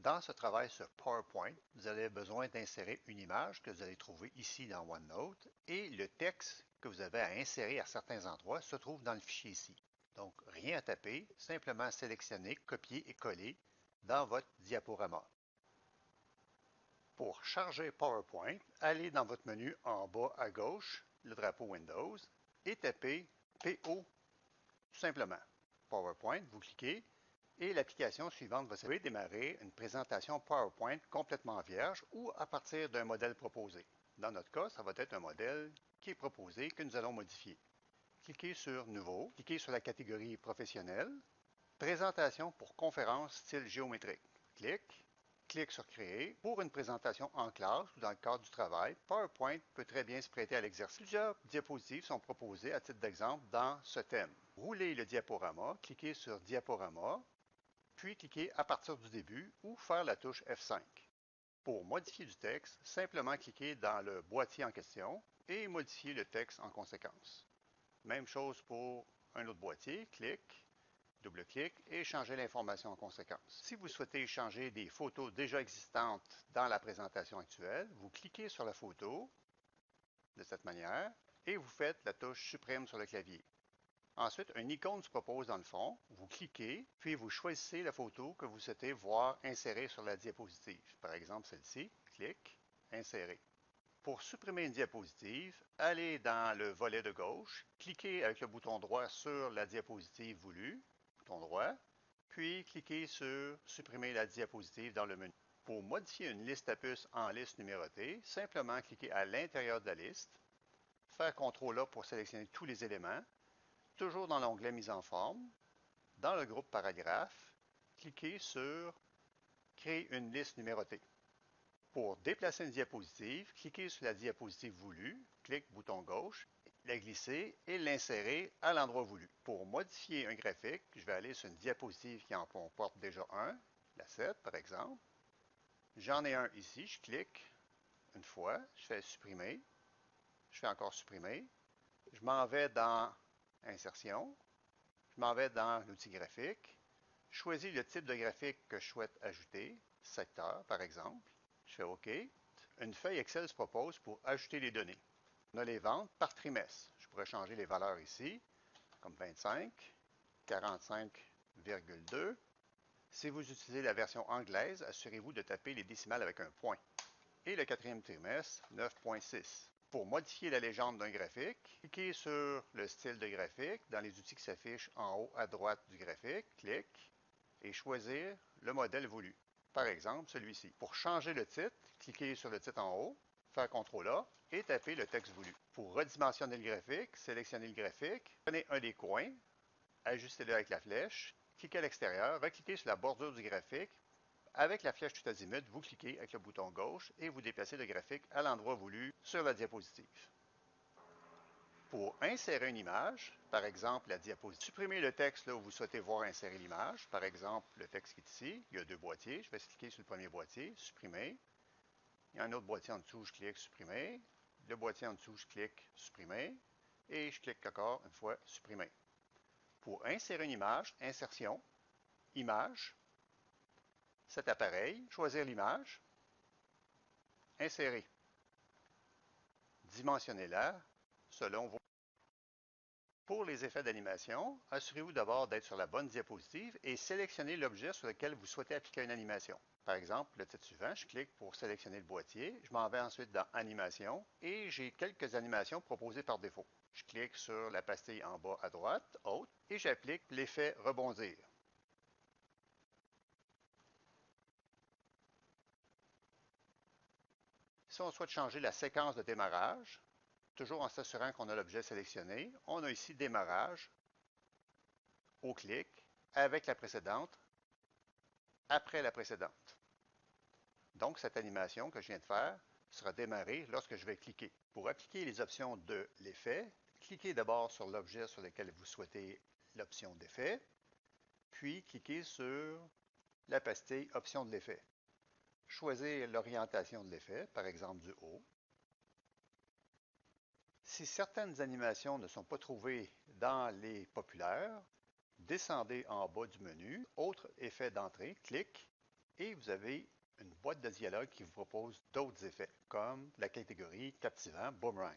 Dans ce travail sur PowerPoint, vous avez besoin d'insérer une image que vous allez trouver ici dans OneNote et le texte que vous avez à insérer à certains endroits se trouve dans le fichier ici. Donc, rien à taper, simplement sélectionner, copier et coller dans votre diaporama. Pour charger PowerPoint, allez dans votre menu en bas à gauche, le drapeau Windows, et tapez PO tout simplement. PowerPoint, vous cliquez et l'application suivante va démarrer une présentation PowerPoint complètement vierge ou à partir d'un modèle proposé. Dans notre cas, ça va être un modèle qui est proposé que nous allons modifier. Cliquez sur Nouveau, cliquez sur la catégorie Professionnelle, Présentation pour conférence style géométrique. Clique sur Créer. Pour une présentation en classe ou dans le cadre du travail, PowerPoint peut très bien se prêter à l'exercice. Plusieurs diapositives sont proposées à titre d'exemple dans ce thème. Roulez le diaporama, cliquez sur Diaporama, puis cliquez à partir du début ou faire la touche F5. Pour modifier du texte, simplement cliquez dans le boîtier en question et modifier le texte en conséquence. Même chose pour un autre boîtier, double-clic et changer l'information en conséquence. Si vous souhaitez changer des photos déjà existantes dans la présentation actuelle, vous cliquez sur la photo de cette manière et vous faites la touche Supprime sur le clavier. Ensuite, une icône se propose dans le fond. Vous cliquez, puis vous choisissez la photo que vous souhaitez voir insérée sur la diapositive. Par exemple, celle-ci. Clique, Insérer. Pour supprimer une diapositive, allez dans le volet de gauche, cliquez avec le bouton droit sur la diapositive voulue, bouton droit, puis cliquez sur Supprimer la diapositive dans le menu. Pour modifier une liste à puces en liste numérotée, simplement cliquez à l'intérieur de la liste, faire CTRL A pour sélectionner tous les éléments, toujours dans l'onglet Mise en forme, dans le groupe Paragraphe, cliquez sur Créer une liste numérotée. Pour déplacer une diapositive, cliquez sur la diapositive voulue, bouton gauche, la glisser et l'insérer à l'endroit voulu. Pour modifier un graphique, je vais aller sur une diapositive qui en comporte déjà un, la 7 par exemple. J'en ai un ici, je clique une fois, je fais supprimer, je fais encore supprimer. Je m'en vais dans Insertion, je m'en vais dans l'outil graphique, je choisis le type de graphique que je souhaite ajouter, secteur par exemple. Je fais OK. Une feuille Excel se propose pour ajouter les données. On a les ventes par trimestre. Je pourrais changer les valeurs ici, comme 25, 45,2. Si vous utilisez la version anglaise, assurez-vous de taper les décimales avec un point. Et le quatrième trimestre, 9,6. Pour modifier la légende d'un graphique, cliquez sur le style de graphique dans les outils qui s'affichent en haut à droite du graphique. Clique et choisir le modèle voulu. Par exemple, celui-ci. Pour changer le titre, cliquez sur le titre en haut, faire CTRL A et tapez le texte voulu. Pour redimensionner le graphique, sélectionnez le graphique, prenez un des coins, ajustez-le avec la flèche, cliquez à l'extérieur, recliquez sur la bordure du graphique. Avec la flèche tout azimut, vous cliquez avec le bouton gauche et vous déplacez le graphique à l'endroit voulu sur la diapositive. Pour insérer une image, par exemple la diapositive, supprimez le texte là où vous souhaitez voir insérer l'image. Par exemple, le texte qui est ici, il y a deux boîtiers. Je vais cliquer sur le premier boîtier, supprimer. Il y a un autre boîtier en dessous, je clique supprimer. Le boîtier en dessous, je clique supprimer. Et je clique encore une fois supprimer. Pour insérer une image, insertion, image, cet appareil, choisir l'image, insérer. Dimensionnez-la selon vos. Pour les effets d'animation, assurez-vous d'abord d'être sur la bonne diapositive et sélectionnez l'objet sur lequel vous souhaitez appliquer une animation. Par exemple, le titre suivant, je clique pour sélectionner le boîtier. Je m'en vais ensuite dans Animation et j'ai quelques animations proposées par défaut. Je clique sur la pastille en bas à droite, Autre, et j'applique l'effet Rebondir. Si on souhaite changer la séquence de démarrage, toujours en s'assurant qu'on a l'objet sélectionné, on a ici Démarrage, au clic, avec la précédente, après la précédente. Donc, cette animation que je viens de faire sera démarrée lorsque je vais cliquer. Pour appliquer les options de l'effet, cliquez d'abord sur l'objet sur lequel vous souhaitez l'option d'effet, puis cliquez sur la pastille Options de l'effet. Choisir l'orientation de l'effet, par exemple du haut. Si certaines animations ne sont pas trouvées dans les populaires, descendez en bas du menu, Autre effet d'entrée, clic, Et vous avez une boîte de dialogue qui vous propose d'autres effets, comme la catégorie captivant Boomerang.